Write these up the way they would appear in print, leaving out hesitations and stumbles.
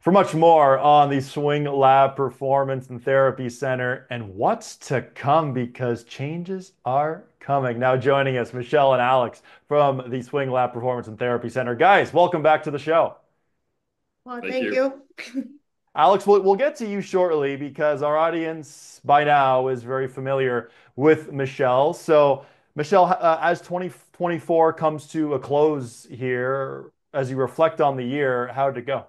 for much more on the Swing Lab Performance and Therapy Center and what's to come because changes are coming. Now joining us, Michelle and Alex from the Swing Lab Performance and Therapy Center. Guys, welcome back to the show. Well, Thank thank you. you. Alex, we'll get to you shortly because our audience by now is very familiar with Michelle. So, Michelle, as 2024 comes to a close here, as you reflect on the year, how did it go?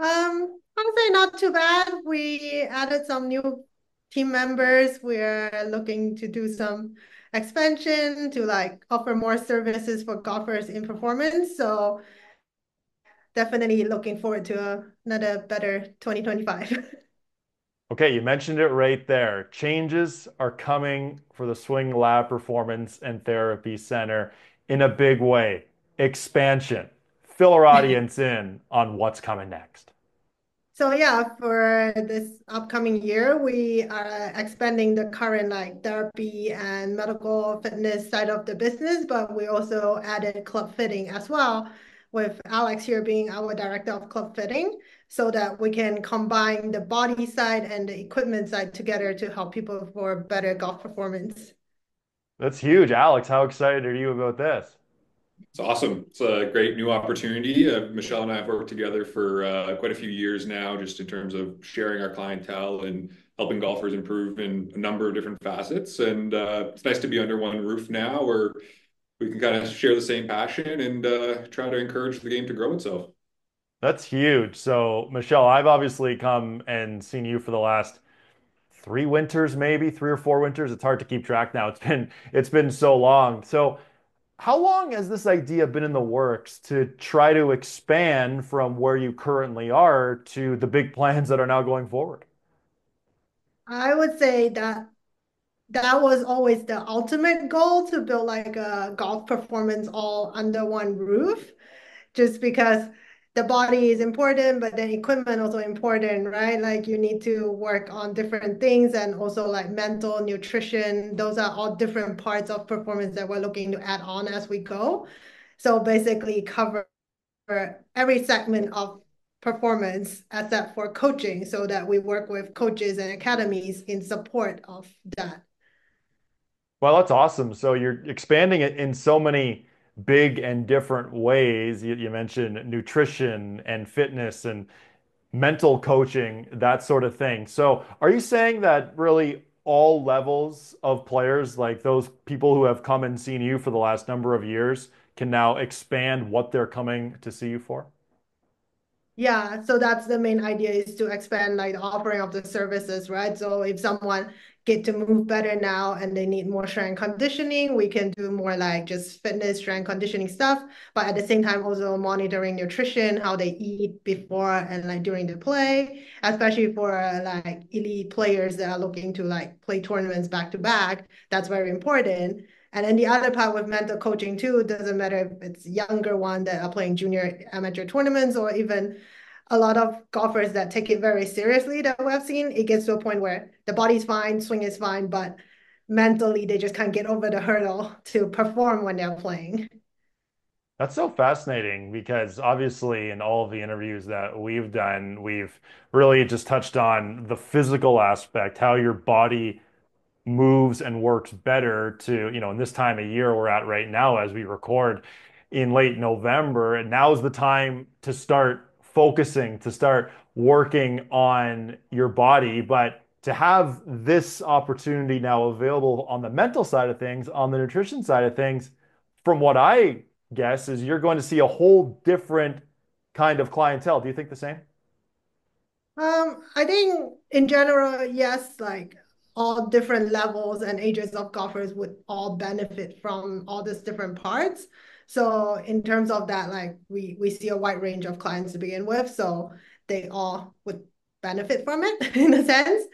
I would say not too bad. We added some new team members. We're looking to do some expansion to like offer more services for golfers in performance. So definitely looking forward to another better 2025. Okay, you mentioned it right there. Changes are coming for the Swing Lab Performance and Therapy Center in a big way. Expansion. Fill our audience in on what's coming next. So yeah, for this upcoming year, we are expanding the current like therapy and medical fitness side of the business, but we also added club fitting as well, with Alex here being our director of club fitting, so that we can combine the body side and the equipment side together to help people for better golf performance. That's huge. Alex, how excited are you about this? It's awesome. It's a great new opportunity. Michelle and I have worked together for quite a few years now, just in terms of sharing our clientele and helping golfers improve in a number of different facets. And it's nice to be under one roof now where we can kind of share the same passion and try to encourage the game to grow itself. That's huge. So, Michelle, I've obviously come and seen you for the last 3 winters, maybe 3 or 4 winters. It's hard to keep track now. It's been so long. So, how long has this idea been in the works to try to expand from where you currently are to the big plans that are now going forward? I would say that that was always the ultimate goal to build like a golf performance all under one roof, just because the body is important, but then equipment also important, right? Like you need to work on different things and also like mental nutrition. Those are all different parts of performance that we're looking to add on as we go. So basically cover every segment of performance except for coaching so that we work with coaches and academies in support of that. Well, that's awesome. So you're expanding it in so many big and different ways. You mentioned nutrition and fitness and mental coaching, that sort of thing. So are you saying that really all levels of players, like those people who have come and seen you for the last number of years, can now expand what they're coming to see you for? Yeah, so that's the main idea is to expand like the offering of the services, right? So if someone get to move better now and they need more strength conditioning, we can do more like just fitness, strength conditioning stuff, but at the same time also monitoring nutrition, how they eat before and like during the play, especially for like elite players that are looking to like play tournaments back to back. That's very important. And then the other part with mental coaching too, it doesn't matter if it's younger one that are playing junior amateur tournaments or even a lot of golfers that take it very seriously that we've seen, it gets to a point where the body's fine, swing is fine, but mentally they just can't get over the hurdle to perform when they're playing. That's so fascinating because obviously in all of the interviews that we've done, we've really just touched on the physical aspect, how your body moves and works better to, in this time of year we're at right now as we record in late November. And now's the time to start focusing, to start working on your body. But to have this opportunity now available on the mental side of things, on the nutrition side of things, from what I guess, is you're going to see a whole different kind of clientele. Do you think the same? I think in general, yes, like all different levels and ages of golfers would all benefit from all these different parts. So in terms of that, like we see a wide range of clients to begin with, so they all would benefit from it in a sense.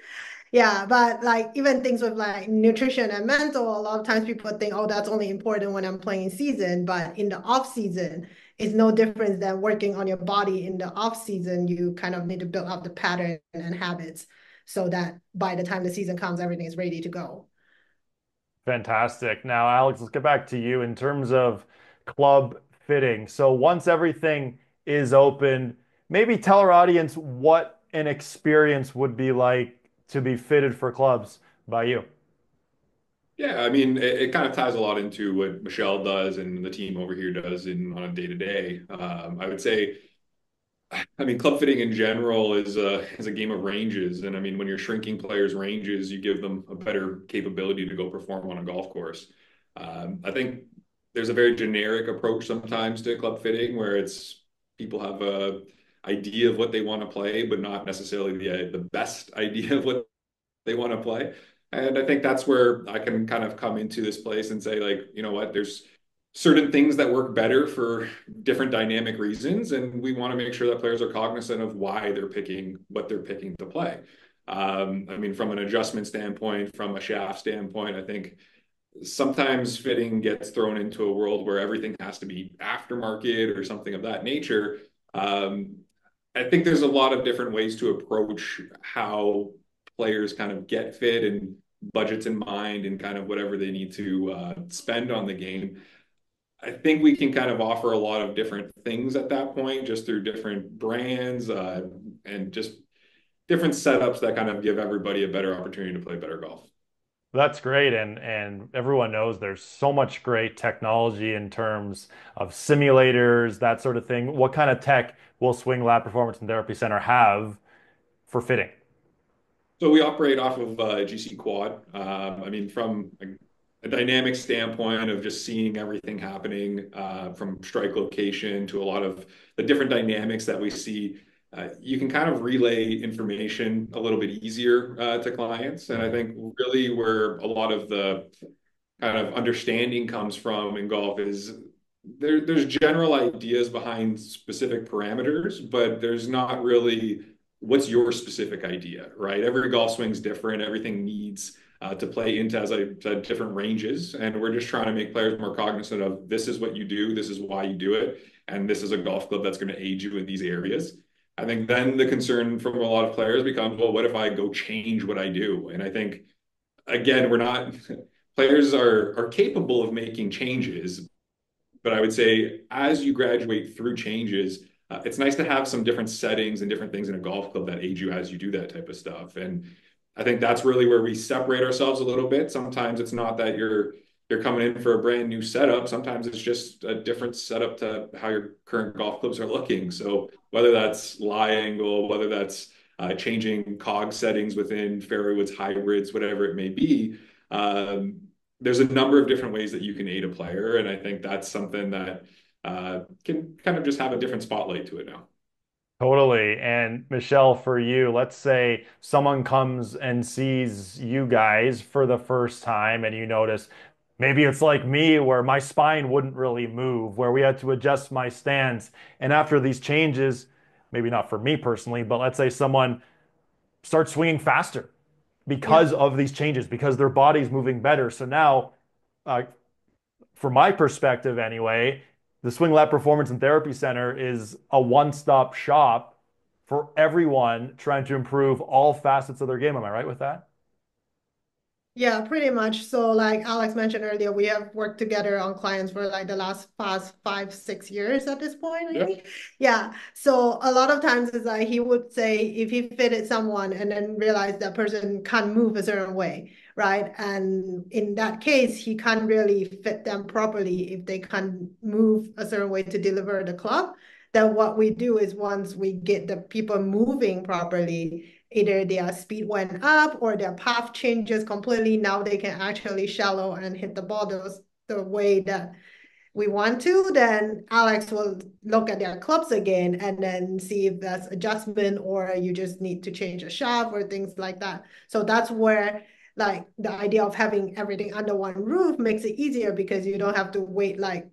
Yeah, but like even things with like nutrition and mental, a lot of times people think, oh, that's only important when I'm playing season. But in the off season, it's no different than working on your body in the off season. You kind of need to build up the pattern and habits so that by the time the season comes, everything is ready to go. Fantastic. Now, Alex, let's get back to you in terms of club fitting. So once everything is open, maybe tell our audience what an experience would be like to be fitted for clubs by you. Yeah, I mean, it kind of ties a lot into what Michelle does and the team over here does in on a day to day. I would say, I mean, club fitting in general is a game of ranges, and I mean, when you're shrinking players' ranges, you give them a better capability to go perform on a golf course. I think there's a very generic approach sometimes to club fitting where it's people have a idea of what they want to play, but not necessarily the best idea of what they want to play. And I think that's where I can kind of come into this place and say, like, you know what, there's certain things that work better for different dynamic reasons. And we want to make sure that players are cognizant of why they're picking what they're picking to play. I mean, from an adjustment standpoint, from a shaft standpoint, I think sometimes fitting gets thrown into a world where everything has to be aftermarket or something of that nature. Um, I think there's a lot of different ways to approach how players kind of get fit and budgets in mind and kind of whatever they need to spend on the game. I think we can kind of offer a lot of different things at that point, just through different brands and just different setups that kind of give everybody a better opportunity to play better golf. That's great, and everyone knows there's so much great technology in terms of simulators, that sort of thing. What kind of tech will Swing Lab Performance and Therapy Center have for fitting? So we operate off of GC Quad. I mean, from a dynamic standpoint of just seeing everything happening from strike location to a lot of the different dynamics that we see, you can kind of relay information a little bit easier to clients. And I think really where a lot of the kind of understanding comes from in golf is there's general ideas behind specific parameters, but there's not really what's your specific idea, right? Every golf swing's different. Everything needs to play into, as I said, different ranges. And we're just trying to make players more cognizant of this is what you do, this is why you do it, and this is a golf club that's going to aid you in these areas. I think then the concern from a lot of players becomes, well, what if I go change what I do? And I think again, we're not players are capable of making changes, but I would say as you graduate through changes, it's nice to have some different settings and different things in a golf club that aid you as you do that type of stuff. And I think that's really where we separate ourselves a little bit. Sometimes it's not that you're coming in for a brand new setup. Sometimes it's just a different setup to how your current golf clubs are looking. So whether that's lie angle, whether that's changing cog settings within fairway woods, hybrids, whatever it may be, um, there's a number of different ways that you can aid a player. And I think that's something that can kind of just have a different spotlight to it now. Totally. And Michelle, for you, let's say someone comes and sees you guys for the first time and you notice maybe it's like me where my spine wouldn't really move, where we had to adjust my stance. And after these changes, maybe not for me personally, but let's say someone starts swinging faster Yeah. because of these changes, because their body's moving better. So now, uh, from my perspective anyway, the Swing Lab Performance and Therapy Center is a one-stop shop for everyone trying to improve all facets of their game. Am I right with that? Yeah, pretty much. So like Alex mentioned earlier, we have worked together on clients for like the last past 5, 6 years at this point, I Yeah. think. Yeah. So a lot of times it's like he would say if he fitted someone and then realized that person can't move a certain way, right? And in that case, he can't really fit them properly if they can't move a certain way to deliver the club. Then what we do is once we get the people moving properly, either their speed went up or their path changes completely. Now they can actually shallow and hit the ball the way that we want to, then Alex will look at their clubs again and then see if that's adjustment or you just need to change a shaft or things like that. So that's where like the idea of having everything under one roof makes it easier because you don't have to wait like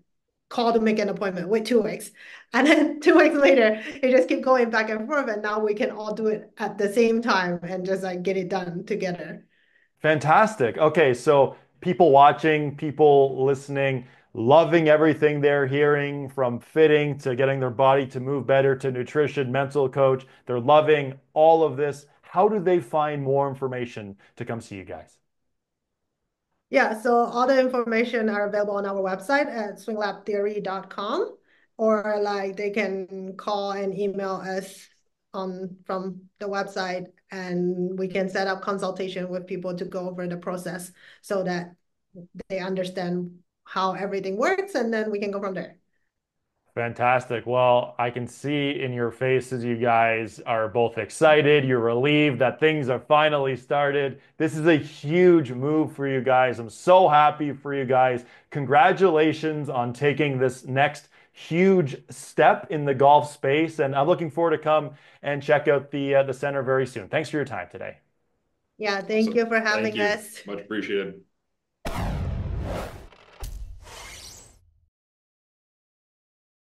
call to make an appointment, wait 2 weeks. And then 2 weeks later, you just keep going back and forth. And now we can all do it at the same time and just like get it done together. Fantastic. Okay, so people watching, people listening, loving everything they're hearing from fitting to getting their body to move better to nutrition, mental coach. They're loving all of this. How do they find more information to come see you guys? Yeah, so all the information are available on our website at swinglabtheory.com. or like they can call and email us on from the website, and we can set up consultation with people to go over the process so that they understand how everything works, and then we can go from there. Fantastic. Well, I can see in your faces you guys are both excited. You're relieved that things are finally started. This is a huge move for you guys. I'm so happy for you guys. Congratulations on taking this next huge step in the golf space, and I'm looking forward to come and check out the center very soon. Thanks for your time today. Yeah, thank Awesome. you for Thank having you. us. Much appreciated.